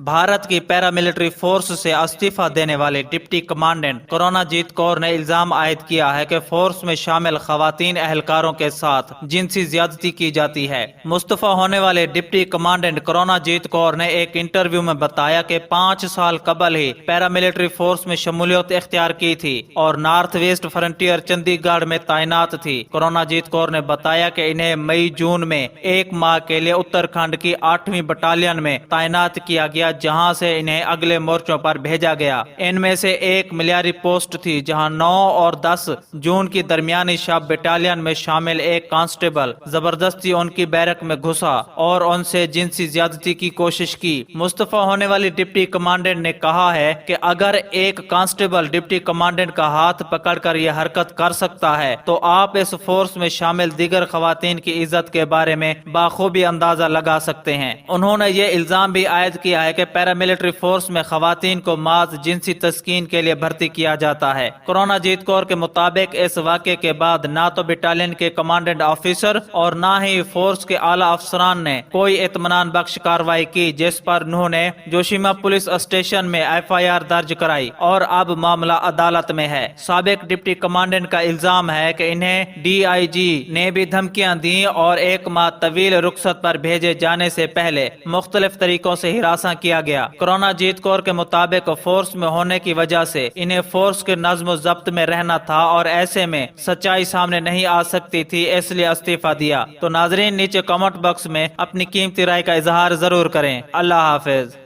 بھارت کی paramilitary force سے استعفی دینے والے ڈپٹی کمانڈنٹ کروناجیت کور نے الزام عائد کیا ہے کہ فورس میں شامل خواتین اہلکاروں کے ساتھ جنسی زیادتی کی جاتی ہے۔ مستعفی ہونے والے ڈپٹی کمانڈنٹ کروناجیت کور نے ایک انٹرویو میں بتایا کہ 5 سال قبل ہی پیراملٹری فورس میں شمولیت اختیار کی تھی اور نارتھ ویسٹ فرنٹیئر چندی گڑھ میں تعینات تھی۔ کروناجیت کور نے بتایا کہ انہیں مئی جون میں 1 ماہ کے لیے اتراکھنڈ کی 8ویں بٹالین میں تعینات کیا گیا، جہاں سے انہیں اگلے مورچوں پر بھیجا گیا۔ ان میں سے ایک ملیاری پوسٹ تھی، جہاں 9 اور 10 جون کی درمیانی شب بٹالین میں شامل ایک کانسٹیبل زبردستی ان کی بیرک میں گھسا اور ان سے جنسی زیادتی کی کوشش کی۔ مستعفی ہونے والی ڈپٹی کمانڈنٹ نے کہا ہے کہ اگر ایک کانسٹیبل ڈپٹی کمانڈنٹ کا ہاتھ پکڑ کر یہ حرکت کر سکتا ہے تو آپ اس فورس میں شامل دیگر خواتین کی عزت کے بارے میں بخوبی اندازہ لگا سکتے ہیں۔ انہوں نے یہ الزام بھی عائد کیا ہے کہ پیراملٹری فورس میں خواتین کو محض جنسی تسکین کے لیے بھرتی کیا جاتا ہے۔ کروناجیت کور کے مطابق اس واقعے کے بعد نہ تو بٹالین کے کمانڈنٹ آفیسر اور نہ ہی فورس کے اعلیٰ افسران نے کوئی اطمینان بخش کارروائی کی، جس پر انہوں نے جوشیما پولیس اسٹیشن میں FIR درج کرائی اور اب معاملہ عدالت میں ہے۔ سابق ڈپٹی کمانڈنٹ کا الزام ہے کہ انہیں DIG نے بھی دھمکیاں دیں اور 1 ماہ طویل رخصت پر بھیجے جانے سے پہلے مختلف طریقوں سے ہراساں کیا گیا۔ کروناجیت کور کے مطابق فورس میں ہونے کی وجہ سے انہیں فورس کے نظم و ضبط میں رہنا تھا اور ایسے میں سچائی سامنے نہیں آ سکتی تھی، اس لیے استعفیٰ دیا۔ تو ناظرین، نیچے کمنٹ باکس میں اپنی قیمتی رائے کا اظہار ضرور کریں۔ اللہ حافظ۔